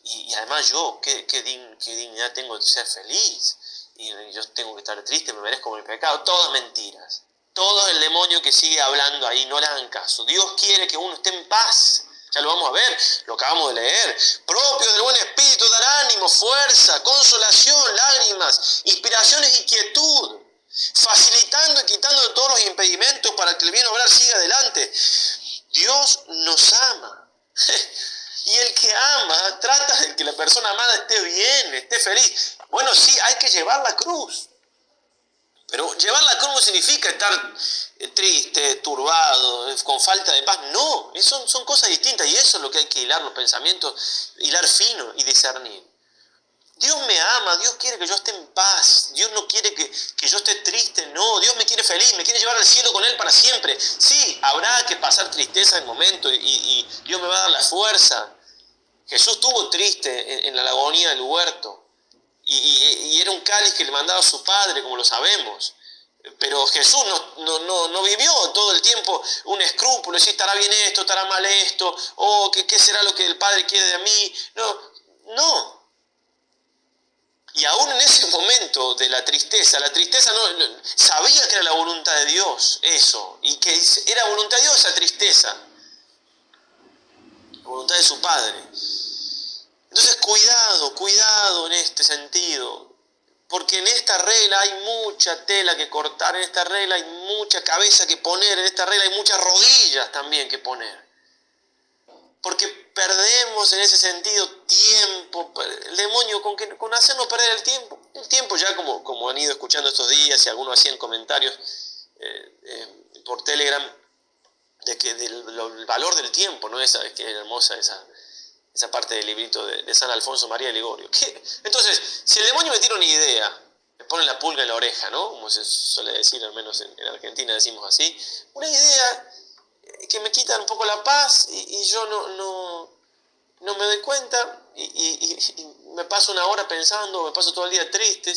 Speaker 1: Y además yo, ¿qué dignidad tengo de ser feliz? Y yo tengo que estar triste, me merezco mi pecado. Todas mentiras. Todo el demonio que sigue hablando ahí, no le hagan caso. Dios quiere que uno esté en paz. Ya lo vamos a ver, lo acabamos de leer. Propio del buen espíritu dar ánimo, fuerza, consolación, lágrimas, inspiraciones y quietud. Facilitando y quitando todos los impedimentos para que el bien obrar siga adelante. Dios nos ama. Y el que ama trata de que la persona amada esté bien, esté feliz. Bueno, sí, hay que llevar la cruz. Pero llevar la cruz no significa estar triste, turbado, con falta de paz. No, son cosas distintas. Y eso es lo que hay que hilar los pensamientos, hilar fino y discernir. Dios me ama, Dios quiere que yo esté en paz. Dios no quiere que yo esté triste, no. Dios me quiere feliz, me quiere llevar al cielo con Él para siempre. Sí, habrá que pasar tristeza en momento y Dios me va a dar la fuerza. Jesús estuvo triste en la agonía del huerto. Y era un cáliz que le mandaba a su Padre, como lo sabemos. Pero Jesús no vivió todo el tiempo un escrúpulo, si estará bien esto, estará mal esto, o ¿qué será lo que el Padre quiere de mí? No. Y aún en ese momento de la tristeza no sabía que era la voluntad de Dios, eso, y que era voluntad de Dios esa tristeza, la voluntad de su Padre. Entonces cuidado en este sentido, porque en esta regla hay mucha tela que cortar, en esta regla hay mucha cabeza que poner, en esta regla hay muchas rodillas también que poner. Porque perdemos en ese sentido tiempo, el demonio con hacernos perder el tiempo ya como han ido escuchando estos días y algunos hacían comentarios por Telegram del valor del tiempo, ¿no? Esa que es hermosa esa parte del librito de San Alfonso María de Ligorio. Entonces, si el demonio me tira una idea, me pone la pulga en la oreja, ¿no? Como se suele decir, al menos en Argentina decimos así, una idea que me quita un poco la paz y yo no me doy cuenta y me paso una hora pensando, me paso todo el día triste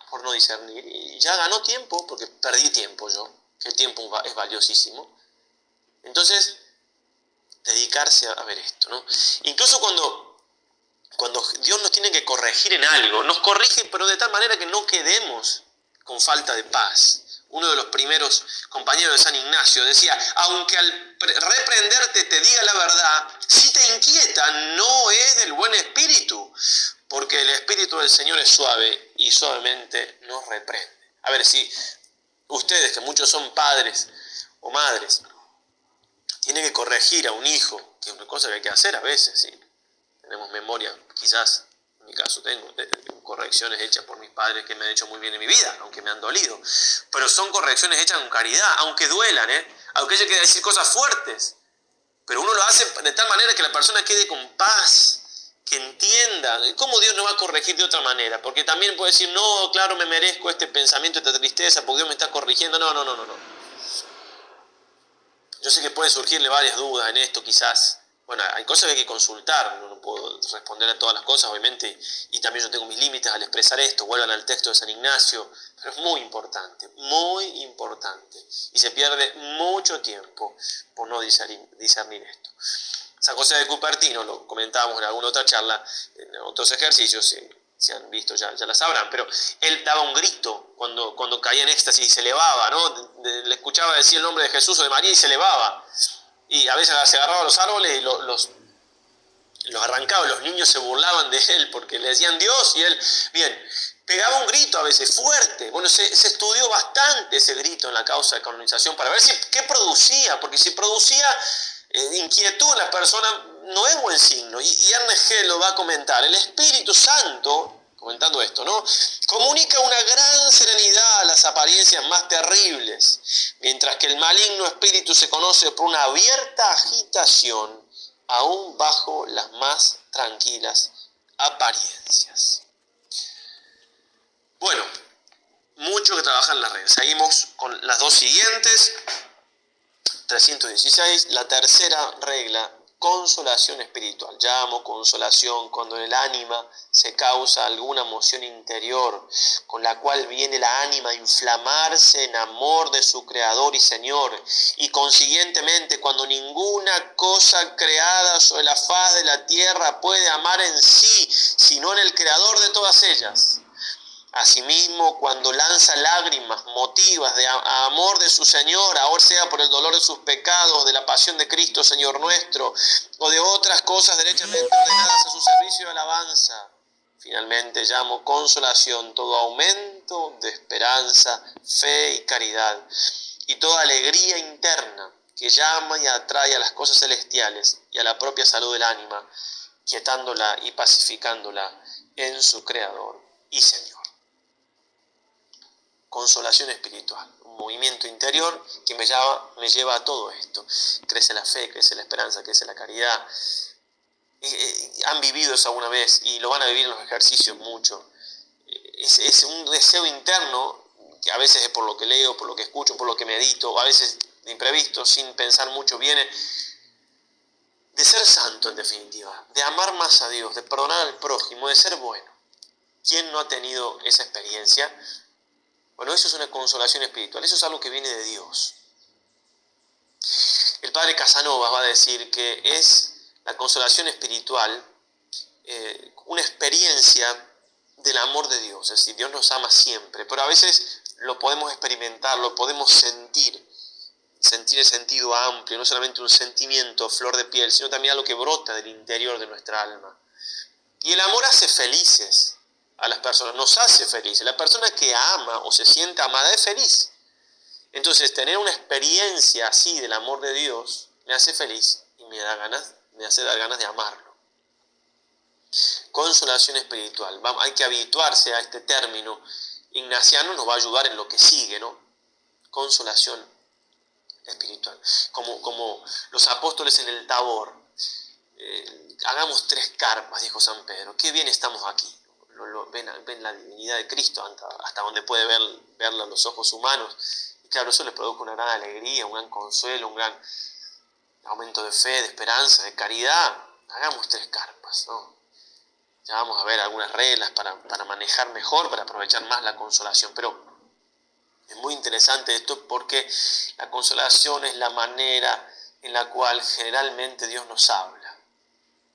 Speaker 1: por no discernir y ya ganó tiempo porque perdí tiempo yo, que el tiempo es valiosísimo. Entonces, dedicarse a ver esto, ¿no? Incluso cuando Dios nos tiene que corregir en algo, nos corrige pero de tal manera que no quedemos con falta de paz. Uno de los primeros compañeros de San Ignacio decía, aunque al reprenderte te diga la verdad, si te inquieta no es del buen espíritu, porque el espíritu del Señor es suave y suavemente nos reprende. A ver, si ustedes, que muchos son padres o madres, tienen que corregir a un hijo, que es una cosa que hay que hacer a veces, ¿sí? Tenemos memoria, quizás, en mi caso tengo correcciones hechas por mis padres que me han hecho muy bien en mi vida, aunque me han dolido. Pero son correcciones hechas con caridad, aunque duelan, aunque haya que decir cosas fuertes. Pero uno lo hace de tal manera que la persona quede con paz, que entienda. ¿Cómo Dios no va a corregir de otra manera? Porque también puede decir, no, claro, me merezco este pensamiento, esta tristeza, porque Dios me está corrigiendo. No. Yo sé que pueden surgirle varias dudas en esto, quizás. Bueno, hay cosas que hay que consultar, no puedo responder a todas las cosas, obviamente, y también yo tengo mis límites al expresar esto. Vuelvan al texto de San Ignacio, pero es muy importante, y se pierde mucho tiempo por no discernir esto. San José de Cupertino, lo comentábamos en alguna otra charla, en otros ejercicios, si han visto ya la sabrán, pero él daba un grito cuando caía en éxtasis y se elevaba, ¿no? Le escuchaba decir el nombre de Jesús o de María y se elevaba. Y a veces se agarraba a los árboles y los arrancaba. Los niños se burlaban de él porque le decían Dios y él, bien, pegaba un grito a veces fuerte. Bueno, se estudió bastante ese grito en la causa de canonización para ver qué producía, porque si producía inquietud en las personas, no es buen signo. Y Ernest G. lo va a comentar. El Espíritu Santo, comentando esto, ¿no?, comunica una gran serenidad a las apariencias más terribles, mientras que el maligno espíritu se conoce por una abierta agitación, aún bajo las más tranquilas apariencias. Bueno, mucho que trabajar en las redes. Seguimos con las dos siguientes. 316, la tercera regla, consolación espiritual. Llamo consolación cuando en el ánima se causa alguna emoción interior, con la cual viene la ánima a inflamarse en amor de su Creador y Señor, y consiguientemente cuando ninguna cosa creada sobre la faz de la tierra puede amar en sí, sino en el Creador de todas ellas. Asimismo, cuando lanza lágrimas motivas de amor de su Señor, ahora sea por el dolor de sus pecados, de la pasión de Cristo, Señor nuestro, o de otras cosas derechamente ordenadas a su servicio de alabanza. Finalmente llamo consolación todo aumento de esperanza, fe y caridad, y toda alegría interna que llama y atrae a las cosas celestiales y a la propia salud del ánima, quietándola y pacificándola en su Creador y Señor. Consolación espiritual, un movimiento interior que me lleva a todo esto. Crece la fe, crece la esperanza, crece la caridad. Han vivido eso alguna vez y lo van a vivir en los ejercicios mucho. Es un deseo interno que a veces es por lo que leo, por lo que escucho, por lo que medito, o a veces de imprevisto, sin pensar mucho, viene de ser santo en definitiva, de amar más a Dios, de perdonar al prójimo, de ser bueno. ¿Quién no ha tenido esa experiencia? Bueno, eso es una consolación espiritual, eso es algo que viene de Dios. El padre Casanova va a decir que es la consolación espiritual una experiencia del amor de Dios, es decir, Dios nos ama siempre, pero a veces lo podemos experimentar, lo podemos sentir en sentido amplio, no solamente un sentimiento, flor de piel, sino también algo que brota del interior de nuestra alma. Y el amor hace felices a las personas, nos hace felices. La persona que ama o se siente amada es feliz. Entonces, tener una experiencia así del amor de Dios me hace feliz y me hace dar ganas de amarlo. Consolación espiritual. Hay que habituarse a este término. Ignaciano nos va a ayudar en lo que sigue, ¿no? Consolación espiritual. Como los apóstoles en el Tabor. Hagamos 3 carpas, dijo San Pedro. Qué bien estamos aquí. Ven la divinidad de Cristo hasta donde puede verla a los ojos humanos. Y claro, eso les produce una gran alegría, un gran consuelo, un gran aumento de fe, de esperanza, de caridad. Hagamos 3 carpas, ¿no? Ya vamos a ver algunas reglas para manejar mejor, para aprovechar más la consolación. Pero es muy interesante esto porque la consolación es la manera en la cual generalmente Dios nos habla.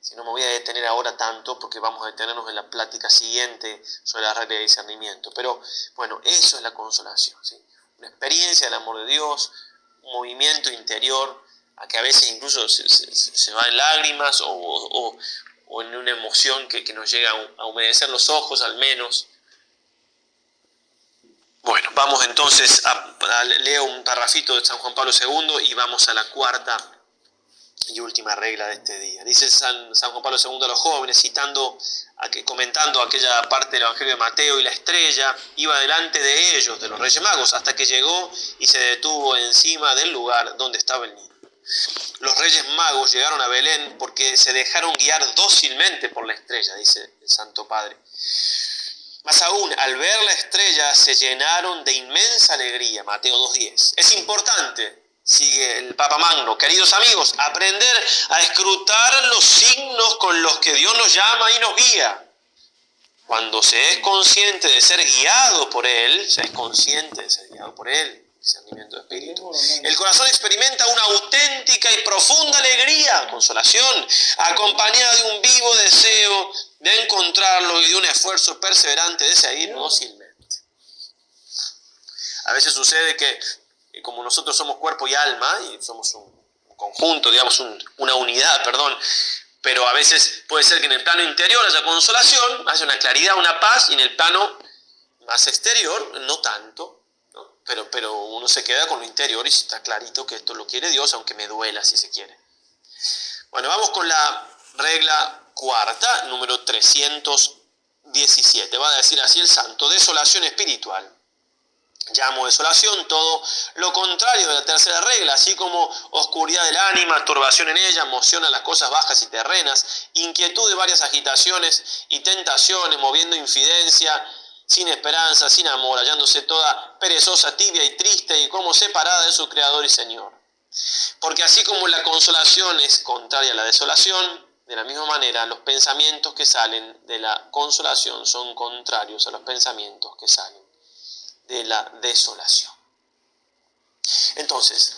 Speaker 1: Si no me voy a detener ahora tanto porque vamos a detenernos en la plática siguiente sobre la regla de discernimiento. Pero bueno, eso es la consolación, ¿sí? Una experiencia del amor de Dios, un movimiento interior, a que a veces incluso se va en lágrimas o en una emoción que nos llega a humedecer los ojos al menos. Bueno, vamos entonces leo un parrafito de San Juan Pablo II y vamos a la cuarta y última regla de este día. Dice San Juan Pablo II a los jóvenes, comentando aquella parte del Evangelio de Mateo, y la estrella iba delante de ellos, de los Reyes Magos, hasta que llegó y se detuvo encima del lugar donde estaba el niño. Los Reyes Magos llegaron a Belén porque se dejaron guiar dócilmente por la estrella, dice el Santo Padre. Más aún, al ver la estrella se llenaron de inmensa alegría, Mateo 2:10. Es importante, sigue el Papa Magno, queridos amigos, aprender a escrutar los signos con los que Dios nos llama y nos guía. Cuando se es consciente de ser guiado por Él, discernimiento de espíritu, el corazón experimenta una auténtica y profunda alegría, consolación, acompañada de un vivo deseo de encontrarlo y de un esfuerzo perseverante de seguir dócilmente. A veces sucede que como nosotros somos cuerpo y alma, y somos un conjunto, digamos una unidad, pero a veces puede ser que en el plano interior haya consolación, haya una claridad, una paz, y en el plano más exterior no tanto, ¿no? Pero uno se queda con lo interior y está clarito que esto lo quiere Dios, aunque me duela si se quiere. Bueno, vamos con la regla cuarta, número 317. Va a decir así el santo: desolación espiritual. Llamo desolación todo lo contrario de la tercera regla, así como oscuridad del ánima, turbación en ella, moción a las cosas bajas y terrenas, inquietud de varias agitaciones y tentaciones, moviendo infidencia, sin esperanza, sin amor, hallándose toda perezosa, tibia y triste, y como separada de su Creador y Señor. Porque así como la consolación es contraria a la desolación, de la misma manera los pensamientos que salen de la consolación son contrarios a los pensamientos que salen de la desolación. Entonces,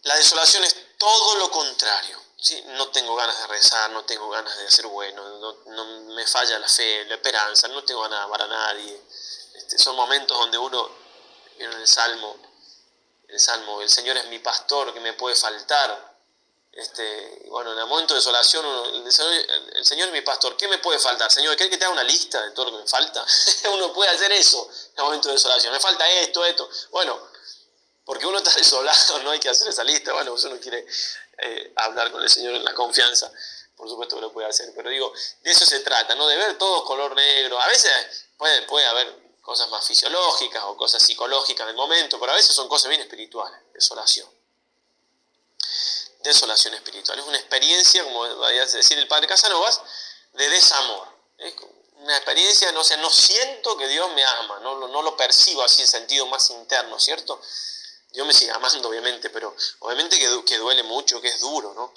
Speaker 1: la desolación es todo lo contrario. ¿Sí? No tengo ganas de rezar, no tengo ganas de ser bueno, no me falla la fe, la esperanza, no tengo ganas de amar a nadie. Son momentos donde uno, en el Salmo, el Señor es mi pastor, que me puede faltar. Bueno, en el momento de desolación, el Señor es mi pastor, ¿qué me puede faltar? Señor, ¿querés que te haga una lista de todo lo que me falta? Uno puede hacer eso en el momento de desolación. Me falta esto. Bueno, porque uno está desolado, no hay que hacer esa lista. Bueno, si uno quiere hablar con el Señor en la confianza, por supuesto que lo puede hacer. Pero digo, de eso se trata, ¿no? De ver todo color negro. A veces puede haber cosas más fisiológicas o cosas psicológicas del momento, pero a veces son cosas bien espirituales, desolación. Desolación espiritual. Es una experiencia, como va a decir el padre Casanovas, de desamor. Es una experiencia, no siento que Dios me ama, no lo percibo así en sentido más interno, ¿cierto? Dios me sigue amando, obviamente, pero obviamente que duele mucho, que es duro, ¿no?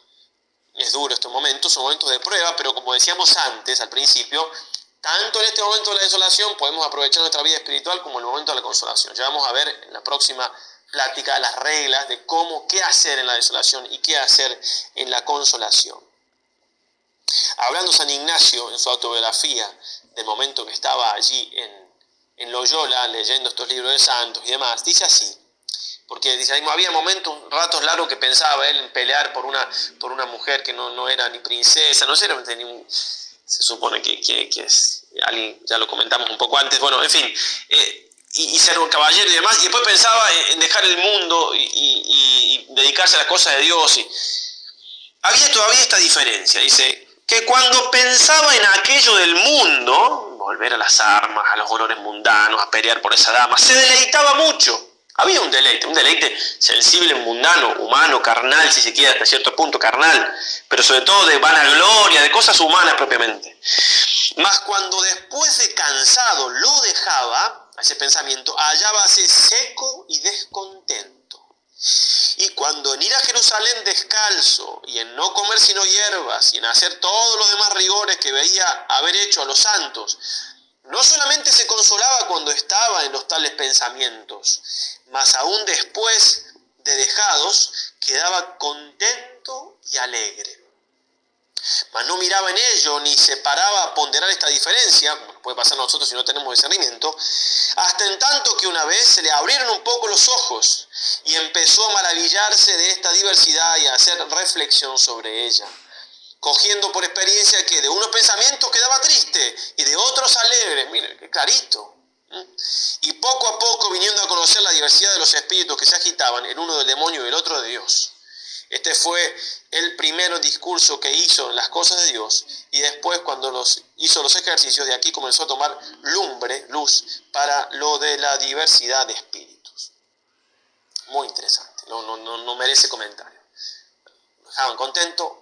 Speaker 1: Es duro estos momentos, son momentos de prueba, pero como decíamos antes, al principio, tanto en este momento de la desolación podemos aprovechar nuestra vida espiritual como en el momento de la consolación. Ya vamos a ver en la próxima plática las reglas de qué hacer en la desolación y qué hacer en la consolación. Hablando San Ignacio en su autobiografía del momento que estaba allí en Loyola leyendo estos libros de santos y demás, dice así, porque dice, había momentos, ratos largos que pensaba él en pelear por una mujer que no era ni princesa, no sé, se supone que es alguien, ya lo comentamos un poco antes, bueno, en fin, y ser un caballero y demás, y después pensaba en dejar el mundo y dedicarse a las cosas de Dios. Había todavía esta diferencia, dice, que cuando pensaba en aquello del mundo, volver a las armas, a los honores mundanos, a pelear por esa dama, se deleitaba mucho. Había un deleite sensible, mundano, humano, carnal, si se quiere, hasta cierto punto carnal, pero sobre todo de vanagloria, de cosas humanas propiamente. Mas cuando después de cansado lo dejaba, ese pensamiento, hallábase seco y descontento. Y cuando en ir a Jerusalén descalzo, y en no comer sino hierbas, y en hacer todos los demás rigores que veía haber hecho a los santos, no solamente se consolaba cuando estaba en los tales pensamientos, mas aún después de dejados, quedaba contento y alegre. Mas no miraba en ello, ni se paraba a ponderar esta diferencia, como puede pasar a nosotros si no tenemos discernimiento, hasta en tanto que una vez se le abrieron un poco los ojos, y empezó a maravillarse de esta diversidad y a hacer reflexión sobre ella, cogiendo por experiencia que de unos pensamientos quedaba triste y de otros alegres, mire, qué clarito. Y poco a poco viniendo a conocer la diversidad de los espíritus que se agitaban, el uno del demonio y el otro de Dios. Este fue el primer discurso que hizo en las cosas de Dios, y después cuando hizo los ejercicios, de aquí comenzó a tomar luz para lo de la diversidad de espíritus. Muy interesante, no merece comentario. Dejaban contento